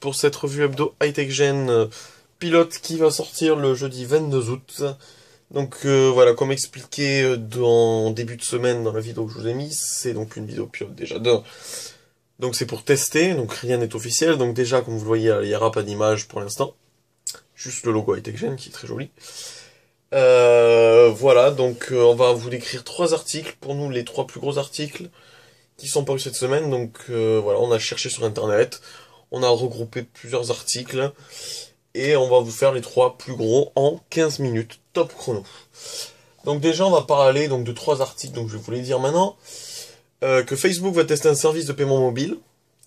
pour cette revue hebdo Hightech Gen pilote qui va sortir le jeudi 22 août. Donc voilà, comme expliqué en début de semaine dans la vidéo que je vous ai mise, c'est donc une vidéo pilote déjà d'un. Donc c'est pour tester, donc rien n'est officiel. Donc déjà, comme vous le voyez, il n'y aura pas d'image pour l'instant. Juste le logo Hightech Gen qui est très joli. Voilà, donc on va vous décrire 3 articles, pour nous les 3 plus gros articles qui sont parus cette semaine. Donc voilà, on a cherché sur internet, on a regroupé plusieurs articles, et on va vous faire les 3 plus gros en 15 minutes, top chrono. Donc déjà on va parler donc de 3 articles, donc je vais vous les dire maintenant. Que Facebook va tester un service de paiement mobile,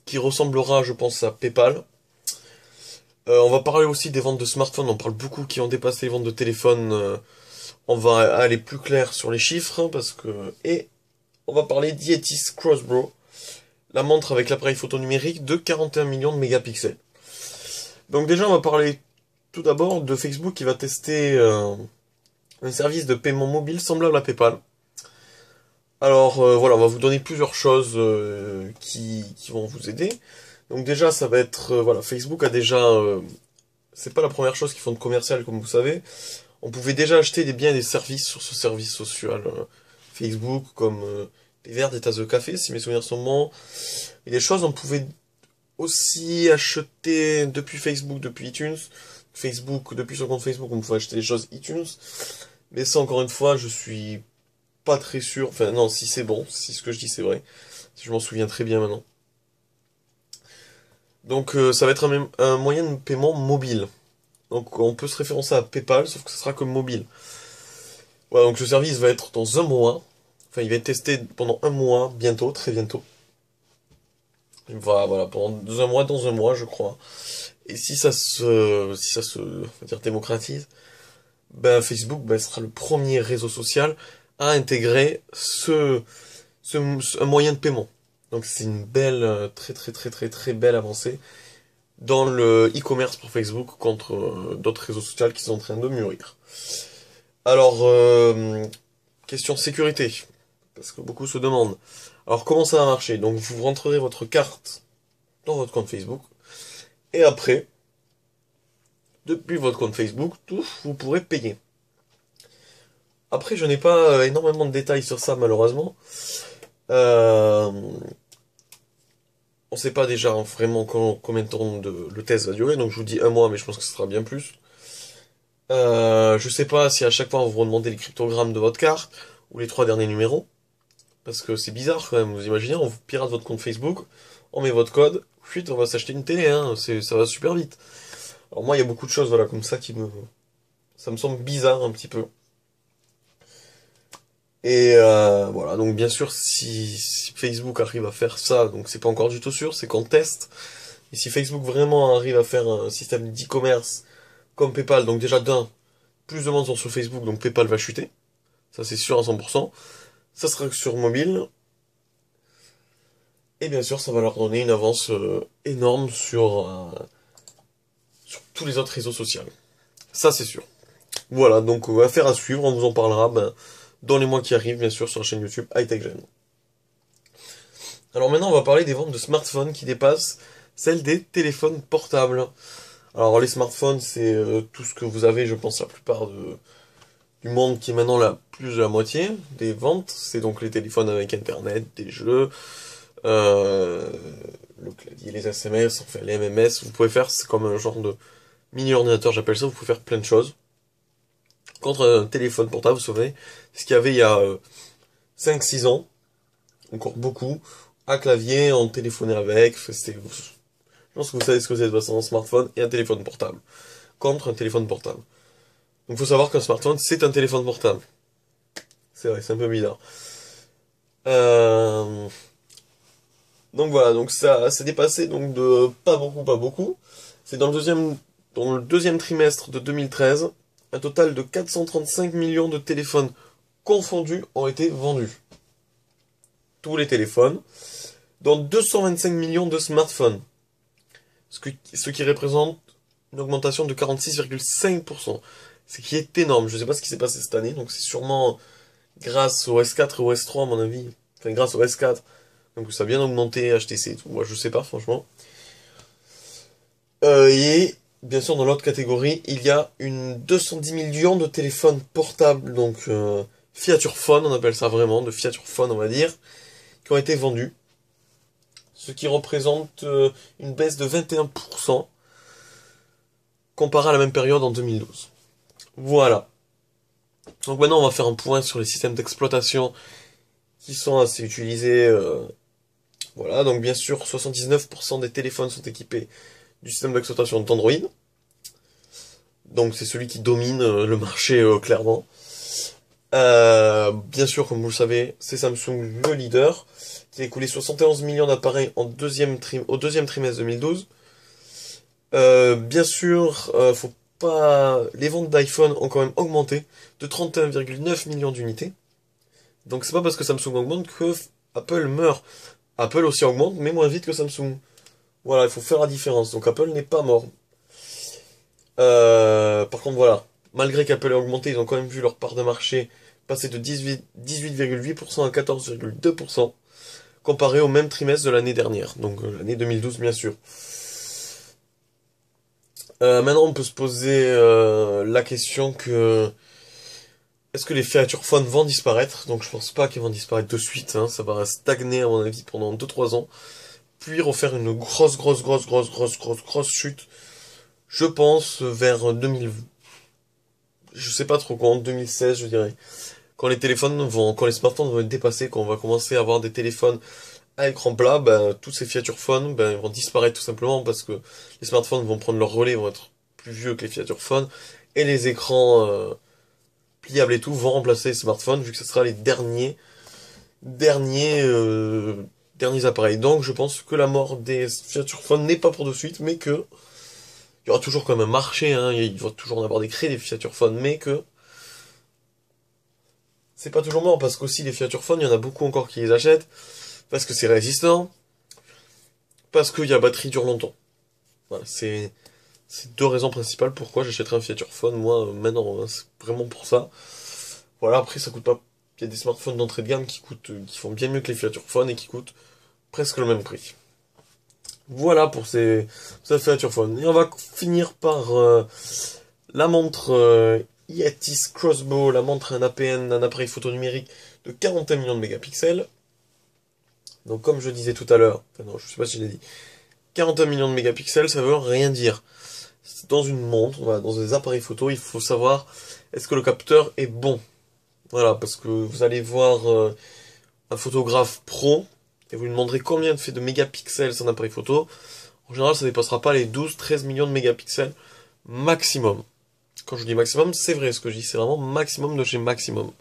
qui ressemblera je pense à PayPal. On va parler aussi des ventes de smartphones, on parle beaucoup qui ont dépassé les ventes de téléphones. On va aller plus clair sur les chiffres, parce que... Et on va parler d'Yetis Crossbow, la montre avec l'appareil photo numérique de 41 millions de mégapixels. Donc déjà, on va parler tout d'abord de Facebook qui va tester un service de paiement mobile semblable à PayPal. Alors voilà, on va vous donner plusieurs choses qui vont vous aider. Donc déjà, ça va être... voilà, Facebook a déjà... c'est pas la première chose qu'ils font de commercial, comme vous savez. On pouvait déjà acheter des biens et des services sur ce service social Facebook, comme des verres, des tasses de café, si mes souvenirs sont bons. Et des choses, on pouvait aussi acheter depuis Facebook, depuis iTunes. Facebook, depuis son compte Facebook, on pouvait acheter des choses iTunes. Mais ça, encore une fois, je suis pas très sûr. Enfin, non, si c'est bon, si ce que je dis c'est vrai. Si je m'en souviens très bien maintenant. Donc, ça va être un moyen de paiement mobile. Donc, on peut se référencer à PayPal, sauf que ce sera comme mobile. Voilà, donc le service va être dans un mois. Enfin, il va être testé pendant un mois, bientôt, très bientôt. Voilà, pendant dans un mois, je crois. Et si ça se, on va dire, démocratise, ben Facebook, ben, sera le premier réseau social à intégrer un moyen de paiement. Donc c'est une belle, très belle avancée dans le e-commerce pour Facebook contre d'autres réseaux sociaux qui sont en train de mûrir. Alors, question sécurité, parce que beaucoup se demandent. Alors comment ça va marcher? Donc vous rentrerez votre carte dans votre compte Facebook, et après, depuis votre compte Facebook, vous pourrez payer. Après, je n'ai pas énormément de détails sur ça malheureusement. On ne sait pas déjà vraiment combien de temps le test va durer, donc je vous dis un mois, mais je pense que ce sera bien plus. Je sais pas si à chaque fois on vous redemander les cryptogrammes de votre carte, ou les 3 derniers numéros. Parce que c'est bizarre quand même, vous imaginez, on vous pirate votre compte Facebook, on met votre code, fuite, on va s'acheter une télé, hein, ça va super vite. Alors moi, il y a beaucoup de choses, voilà, comme ça ça me semble bizarre un petit peu. Et voilà, donc bien sûr, si Facebook arrive à faire ça, donc c'est pas encore du tout sûr, c'est qu'on teste. Et si Facebook vraiment arrive à faire un système d'e-commerce comme PayPal, donc déjà plus de monde sont sur Facebook, donc PayPal va chuter. Ça c'est sûr à 100%. Ça sera sur mobile. Et bien sûr, ça va leur donner une avance énorme sur tous les autres réseaux sociaux. Ça, c'est sûr. Voilà, donc affaire à suivre, on vous en parlera dans les mois qui arrivent, bien sûr, sur la chaîne YouTube Hightech Gen. Alors maintenant, on va parler des ventes de smartphones qui dépassent celles des téléphones portables. Alors les smartphones, c'est tout ce que vous avez, je pense, la plupart du monde qui est maintenant plus de la moitié des ventes. C'est donc les téléphones avec Internet, des jeux, le clavier, les SMS, enfin les MMS, vous pouvez faire, c'est comme un genre de mini ordinateur, j'appelle ça, vous pouvez faire plein de choses. Contre un téléphone portable, vous savez, ce qu'il y avait il y a 5-6 ans, encore beaucoup, un clavier, on téléphonait avec, je pense que vous savez ce que c'est de toute façon, un smartphone et un téléphone portable. Contre un téléphone portable. Donc il faut savoir qu'un smartphone, c'est un téléphone portable. C'est vrai, c'est un peu bizarre. Donc voilà, donc ça s'est dépassé donc de pas beaucoup. C'est dans le deuxième trimestre de 2013, un total de 435 millions de téléphones confondus ont été vendus. Tous les téléphones, dont 225 millions de smartphones. Ce qui représente une augmentation de 46,5%. Ce qui est énorme. Je ne sais pas ce qui s'est passé cette année, donc c'est sûrement grâce au S4 et au S3 à mon avis. Enfin grâce au S4. Donc ça a bien augmenté, HTC et tout. Moi je sais pas franchement. Et bien sûr, dans l'autre catégorie, il y a une 210 millions de téléphones portables, donc feature phone, on appelle ça vraiment, de feature phone, on va dire, qui ont été vendus, ce qui représente une baisse de 21% comparé à la même période en 2012. Voilà. Donc maintenant, on va faire un point sur les systèmes d'exploitation qui sont assez utilisés. Voilà, donc bien sûr, 79% des téléphones sont équipés du système d'exploitation d'Android. Donc c'est celui qui domine le marché clairement. Bien sûr, comme vous le savez, c'est Samsung le leader, qui a écoulé 71 millions d'appareils au deuxième trimestre 2012. Bien sûr, faut pas... les ventes d'iPhone ont quand même augmenté de 31,9 millions d'unités. Donc c'est pas parce que Samsung augmente que Apple meurt. Apple aussi augmente, mais moins vite que Samsung. Voilà, il faut faire la différence. Donc Apple n'est pas mort. Par contre, voilà, malgré qu'Apple ait augmenté, ils ont quand même vu leur part de marché passer de 18,8% à 14,2%, comparé au même trimestre de l'année dernière, donc l'année 2012 bien sûr. Maintenant, on peut se poser la question que est-ce que les feature phones vont disparaître? Donc je pense pas qu'ils vont disparaître de suite, hein, ça va stagner à mon avis pendant 2-3 ans, puis refaire une grosse chute, je pense vers 2000, je sais pas trop quand, 2016 je dirais. Quand les smartphones vont être dépassés, quand on va commencer à avoir des téléphones à écran plat, ben, tous ces feature phones, ben, ils vont disparaître tout simplement parce que les smartphones vont prendre leur relais, vont être plus vieux que les feature phones, et les écrans pliables et tout vont remplacer les smartphones vu que ce sera les derniers, euh, derniers appareils. Donc, je pense que la mort des feature phones n'est pas pour de suite, mais que il y aura toujours quand même un marché, hein, il va toujours en avoir des créés des feature phones, mais que c'est pas toujours mort parce qu'aussi les feature phones, il y en a beaucoup encore qui les achètent parce que c'est résistant, parce que la batterie dure longtemps. Voilà, c'est deux raisons principales pourquoi j'achèterais un feature phone, moi, maintenant, hein, c'est vraiment pour ça. Voilà, après, ça coûte pas... Il y a des smartphones d'entrée de gamme qui coûtent, qui font bien mieux que les feature phones et qui coûtent presque le même prix. Voilà pour ces feature phones. Et on va finir par la montre Yetis Crossbow, la montre un APN, un appareil photo numérique de 41 millions de mégapixels. Donc comme je disais tout à l'heure, enfin non, je sais pas si je l'ai dit, 41 millions de mégapixels, ça veut rien dire. Dans une montre, voilà, dans des appareils photo, il faut savoir est-ce que le capteur est bon. Voilà, parce que vous allez voir un photographe pro, et vous lui demanderez combien fait de mégapixels c'est un appareil photo. En général, ça ne dépassera pas les 12-13 millions de mégapixels maximum. Quand je dis maximum, c'est vrai ce que je dis, c'est vraiment maximum de chez maximum.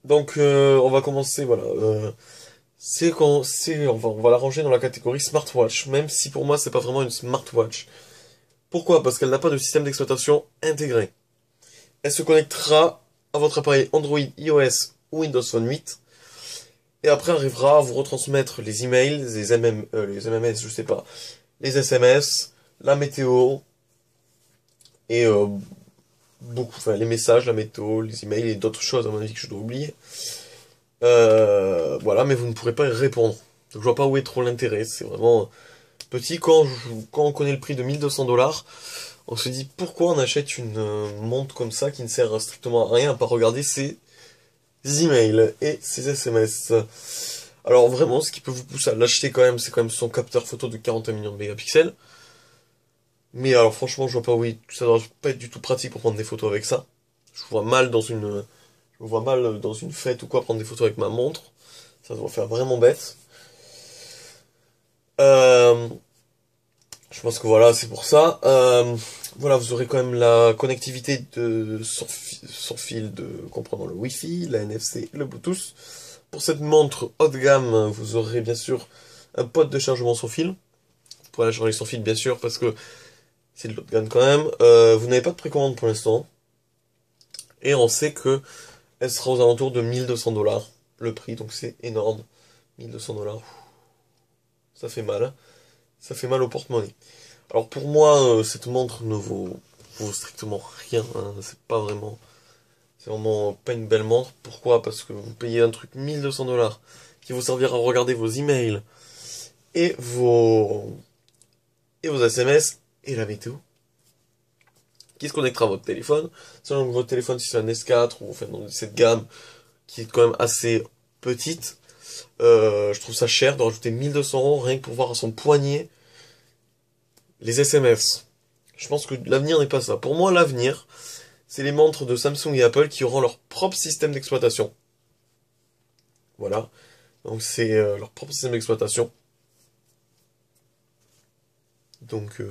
Donc on va commencer, voilà. On va la ranger dans la catégorie smartwatch, même si pour moi c'est pas vraiment une smartwatch. Pourquoi? Parce qu'elle n'a pas de système d'exploitation intégré. Elle se connectera à votre appareil Android, iOS ou Windows Phone 8, et après arrivera à vous retransmettre les emails, les MMS, je sais pas, les SMS, la météo, et enfin les messages, la météo, les emails et d'autres choses à mon avis que je dois oublier. Voilà, mais vous ne pourrez pas y répondre. Donc je vois pas où est trop l'intérêt, c'est vraiment petit. Quand on connaît le prix de 1200 $, on se dit pourquoi on achète une montre comme ça qui ne sert strictement à rien à part regarder ses emails et ses SMS. Alors vraiment, ce qui peut vous pousser à l'acheter quand même, c'est quand même son capteur photo de 41 millions de mégapixels. Mais alors franchement, je vois pas où ça doit pas être du tout pratique pour prendre des photos avec ça. Je me vois mal dans une fête ou quoi prendre des photos avec ma montre. Ça doit faire vraiment bête. Euh, je pense que voilà, c'est pour ça. Voilà, vous aurez quand même la connectivité sans fil comprenant le Wi-Fi, la NFC, le Bluetooth. Pour cette montre haut de gamme, vous aurez bien sûr un pod de chargement sans fil. Vous pourrez la charger sans fil, bien sûr, parce que c'est de l'haut de gamme quand même. Vous n'avez pas de précommande pour l'instant. Et on sait que elle sera aux alentours de 1200 $ le prix, donc c'est énorme. 1200 $, ça fait mal, hein. Ça fait mal au porte-monnaie. Alors pour moi, cette montre ne vaut strictement rien, hein. C'est vraiment pas une belle montre. Pourquoi? Parce que vous payez un truc 1200 $ qui vous servira à regarder vos emails et et vos SMS et la météo qui se connectera à votre téléphone. Selon que votre téléphone, si c'est un S4 ou enfin dans cette gamme qui est quand même assez petite, je trouve ça cher de rajouter 1 200 € rien que pour voir à son poignet les SMS. Je pense que l'avenir n'est pas ça. Pour moi, l'avenir, c'est les montres de Samsung et Apple qui auront leur propre système d'exploitation. Voilà. Donc c'est leur propre système d'exploitation. Donc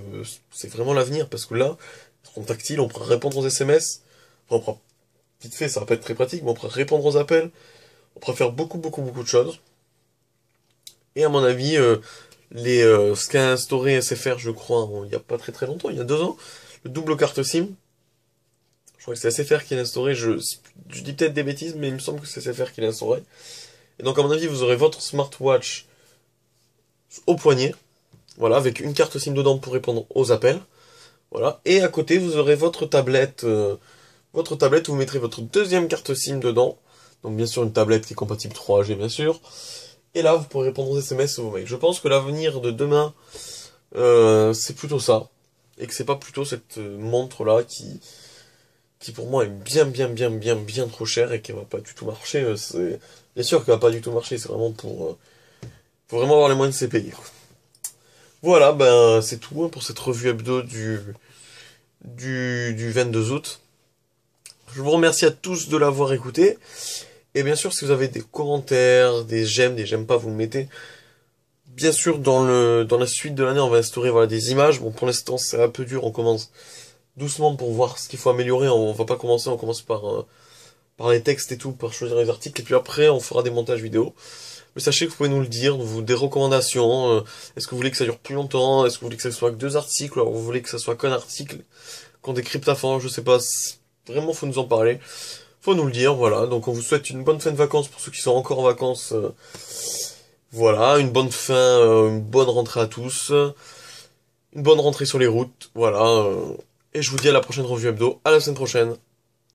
c'est vraiment l'avenir parce que là, ils seront tactiles, on pourra répondre aux SMS. Enfin, on pourra, vite fait, ça va pas être très pratique, mais on pourra répondre aux appels. On pourra faire beaucoup de choses. Et à mon avis, ce qu'a instauré SFR, je crois, il n'y a pas très longtemps, il y a 2 ans, le double carte SIM. Je crois que c'est SFR qui l'a instauré, je dis peut-être des bêtises, mais il me semble que c'est SFR qui l'a instauré. Et donc à mon avis, vous aurez votre smartwatch au poignet, voilà, avec une carte SIM dedans pour répondre aux appels. Voilà. Et à côté, vous aurez votre tablette où vous mettrez votre deuxième carte SIM dedans. Donc bien sûr une tablette qui est compatible 3G bien sûr. Et là, vous pourrez répondre aux SMS et aux mails. Je pense que l'avenir de demain, c'est plutôt ça. Et que c'est pas plutôt cette montre-là qui pour moi est bien trop chère et qui va pas du tout marcher. C'est bien sûr qu'elle va pas du tout marcher. C'est vraiment faut vraiment avoir les moyens de se payer. Voilà, ben c'est tout hein, pour cette revue hebdo du 22 août. Je vous remercie à tous de l'avoir écouté. Et bien sûr, si vous avez des commentaires, des j'aime pas, vous le mettez. Bien sûr, dans la suite de l'année, on va instaurer voilà, des images. Bon, pour l'instant, c'est un peu dur. On commence doucement pour voir ce qu'il faut améliorer. On va pas commencer, on commence par les textes et tout, par choisir les articles. Et puis après, on fera des montages vidéo. Mais sachez que vous pouvez nous le dire, des recommandations. Est-ce que vous voulez que ça dure plus longtemps? Est-ce que vous voulez que ça soit que 2 articles? Alors vous voulez que ça soit qu'un article? Qu'on décrypte à fond? Je sais pas. Vraiment, faut nous en parler. Faut nous le dire, voilà. Donc on vous souhaite une bonne fin de vacances pour ceux qui sont encore en vacances. Voilà, une bonne fin, une bonne rentrée à tous. Une bonne rentrée sur les routes, voilà. Et je vous dis à la prochaine revue hebdo. À la semaine prochaine.